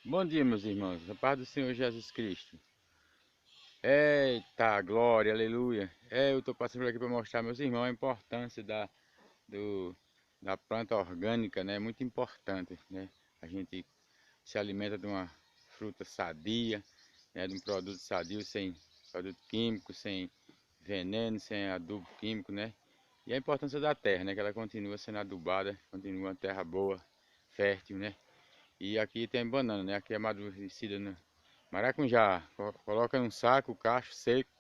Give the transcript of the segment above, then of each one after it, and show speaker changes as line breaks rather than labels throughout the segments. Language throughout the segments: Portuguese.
Bom dia, meus irmãos, a paz do Senhor Jesus Cristo. Eita, glória, aleluia. Eu estou passando por aqui para mostrar, meus irmãos, a importância do, da planta orgânica, né? Muito importante, né? A gente se alimenta de uma fruta sadia, né? De um produto sadio, sem produto químico, sem veneno, sem adubo químico, né? E a importância da terra, né? Que ela continua sendo adubada, continua uma terra boa, fértil, né? E aqui tem banana, né? Aqui é amadurecida no maracujá. Coloca num saco, cacho seco,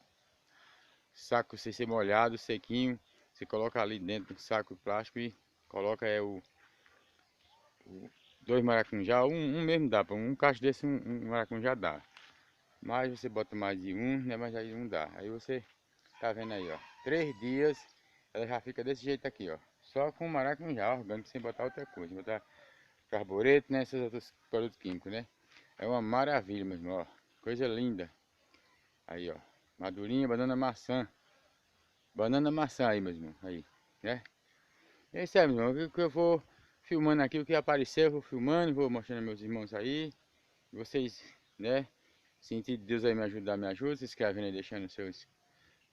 saco sem ser molhado, sequinho. Você coloca ali dentro do saco de plástico e coloca dois maracujá, um mesmo dá, para um cacho desse um maracujá dá. Mas você bota mais de um, né? Mas aí não dá. Aí você tá vendo aí, ó. 3 dias ela já fica desse jeito aqui, ó. Só com maracujá orgânico, sem botar outra coisa. Botar carbureto, né? Esses outros produtos químicos, né? É uma maravilha, meu irmão, ó. Coisa linda. Aí, ó. Madurinha, banana maçã. Banana maçã aí, meu irmão. Aí, né? É isso aí, meu irmão. O que eu vou filmando aqui, o que apareceu, eu vou filmando, vou mostrando aos meus irmãos aí. Vocês, né? Sentir Deus aí me ajuda. Se inscrevendo aí, deixando seus,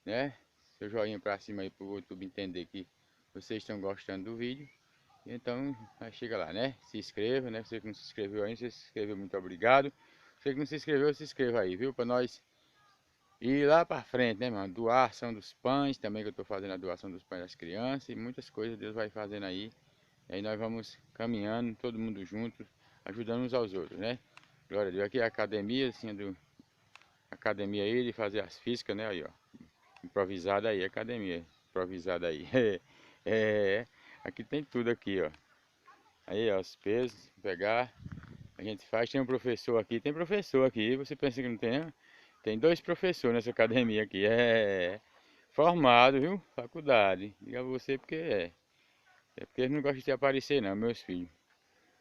né? Seu joinha pra cima aí pro YouTube entender que vocês estão gostando do vídeo. Então, aí chega lá, né? Se inscreva, né? Você que não se inscreveu ainda, você se inscreveu, muito obrigado. Você que não se inscreveu, se inscreva aí, viu? Pra nós ir lá pra frente, né, mano? Doação dos pães, também que eu tô fazendo a doação dos pães das crianças. E muitas coisas Deus vai fazendo aí. E aí nós vamos caminhando, todo mundo junto, ajudando uns aos outros, né? Glória a Deus. Aqui é a academia, assim, academia aí de fazer as físicas, né? Aí, ó. Improvisada aí, academia. Improvisada aí. É, aqui tem tudo aqui, ó. Aí, ó, os pesos, pegar. A gente faz, tem um professor aqui, tem professor aqui, você pensa que não tem, não? Tem dois professores nessa academia aqui, formado, viu? Faculdade, diga você porque é porque eles não gostam de aparecer não, meus filhos,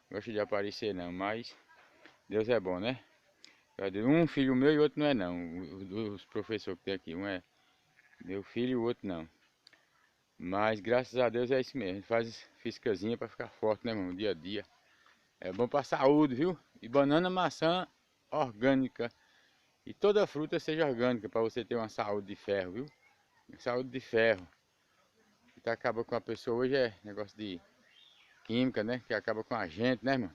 não gostam de aparecer não, mas Deus é bom, né? Um filho meu e outro não é não, os professores que tem aqui, um é meu filho e o outro não, mas graças a Deus é isso mesmo, a gente faz físicazinha para ficar forte, né, mano, dia a dia, é bom para saúde, viu? E banana, maçã orgânica. E toda fruta seja orgânica para você ter uma saúde de ferro, viu? Saúde de ferro. O que acaba com a pessoa hoje é negócio de química, né? Que acaba com a gente, né, irmão?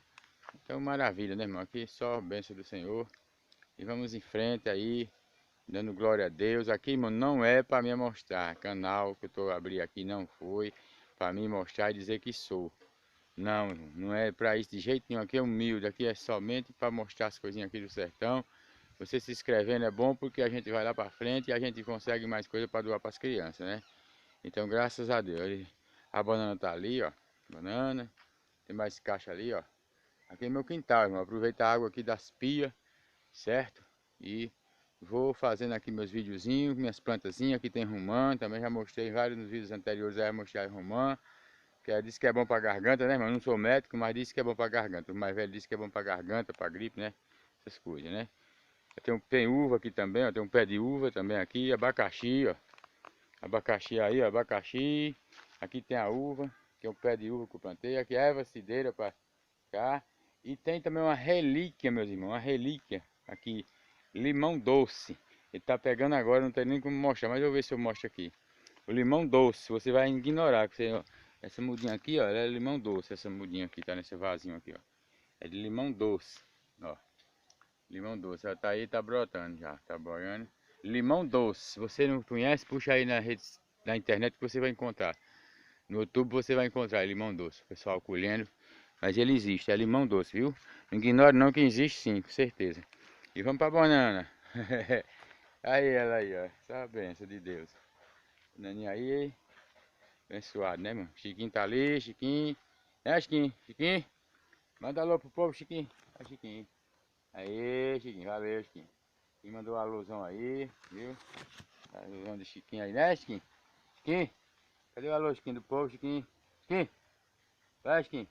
Então, maravilha, né, irmão? Aqui só bênção do Senhor. E vamos em frente aí, dando glória a Deus. Aqui, irmão, não é para me mostrar. Canal que eu tô abrindo aqui não foi para me mostrar e dizer que sou. Não, irmão, não é para isso de jeito nenhum. Aqui é humilde, aqui é somente para mostrar as coisinhas aqui do sertão. Você se inscrevendo é bom porque a gente vai lá para frente e a gente consegue mais coisa para doar para as crianças, né? Então, graças a Deus. A banana tá ali, ó. Banana. Tem mais caixa ali, ó. Aqui é meu quintal, irmão. Aproveita a água aqui das pias, certo? E vou fazendo aqui meus videozinhos, minhas plantazinhas. Aqui tem romã, também já mostrei vários nos vídeos anteriores, já mostrei romã. Que disse que é bom para garganta, né, irmão? Eu não sou médico, mas disse que é bom para garganta. O mais velho disse que é bom para garganta, para gripe, né? Essas coisas, né? Tem uva aqui também, ó. Tem um pé de uva também aqui, abacaxi, ó. Abacaxi aí, ó, abacaxi. Aqui tem a uva, que é um pé de uva que eu plantei. Aqui é erva cidreira para cá. E tem também uma relíquia, meus irmãos, uma relíquia. Aqui, limão doce. Ele tá pegando agora, não tem nem como mostrar, mas eu vou ver se eu mostro aqui. O limão doce, você vai ignorar. Você, ó, essa mudinha aqui, ó, ela é limão doce. Essa mudinha aqui, tá nesse vasinho aqui, ó. É de limão doce, ó. Limão doce, ela tá aí, tá brotando já, tá boiando. Limão doce, se você não conhece, puxa aí na rede, na internet que você vai encontrar. No YouTube você vai encontrar limão doce, o pessoal colhendo. Mas ele existe, é limão doce, viu? Não ignore não que existe sim, com certeza. E vamos pra banana. Aí ela aí, ó, essa benção de Deus. Naninha aí, abençoado, né, mano? Chiquinho tá ali, Chiquinho. É, Chiquinho, Chiquinho. Manda alô pro povo, Chiquinho. Aí, Chiquinho. Aí, Chiquinho, valeu, Chiquinho. Quem mandou a alusão aí, viu? A alusão de Chiquinho aí, né, Chiquinho? Chiquinho, cadê o alô, Chiquinho, do povo, Chiquinho? Chiquinho, vai, Chiquinho.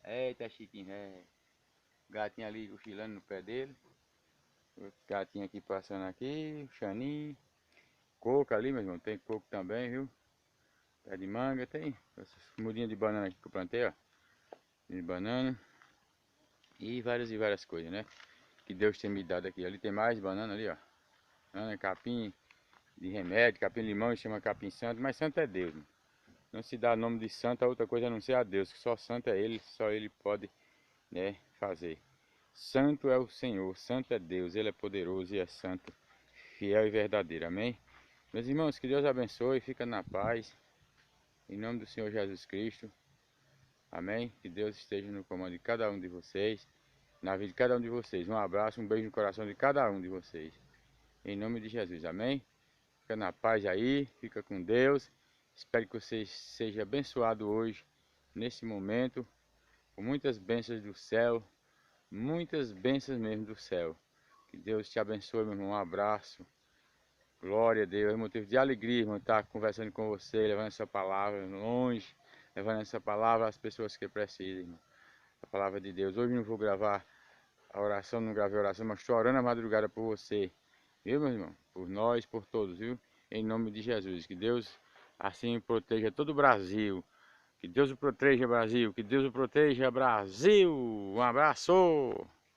Eita, Chiquinho, gatinho ali cochilando no pé dele. Outro gatinho aqui passando aqui, Xaninho. Coco ali, meu irmão, tem coco também, viu? Pé de manga, tem essas mudinhas de banana aqui que eu plantei, ó. De banana. e várias coisas, né? Que Deus tem me dado aqui. Ali tem mais banana ali, ó. Banana, capim de remédio, capim limão, chama capim santo, mas santo é Deus, mano. Não se dá nome de santo a outra coisa a não ser a Deus, que só santo é Ele, só Ele pode, né, fazer. Santo é o Senhor, santo é Deus, Ele é poderoso e é santo, fiel e verdadeiro, amém? Meus irmãos, que Deus abençoe, fica na paz, em nome do Senhor Jesus Cristo, amém? Que Deus esteja no comando de cada um de vocês, na vida de cada um de vocês. Um abraço, um beijo no coração de cada um de vocês, em nome de Jesus, amém? Fica na paz aí, fica com Deus. Espero que você seja abençoado hoje, nesse momento, com muitas bênçãos do céu, muitas bênçãos mesmo do céu. Que Deus te abençoe, meu irmão. Um abraço. Glória a Deus. É motivo de alegria, irmão, estar conversando com você, levando essa palavra longe, levando essa palavra às pessoas que precisam, irmão. A palavra de Deus. Hoje não vou gravar a oração, não gravei a oração, mas estou orando a madrugada por você. Viu, meu irmão? Por nós, por todos, viu? Em nome de Jesus. Que Deus assim proteja todo o Brasil. Que Deus o proteja, Brasil. Que Deus o proteja, Brasil. Um abraço!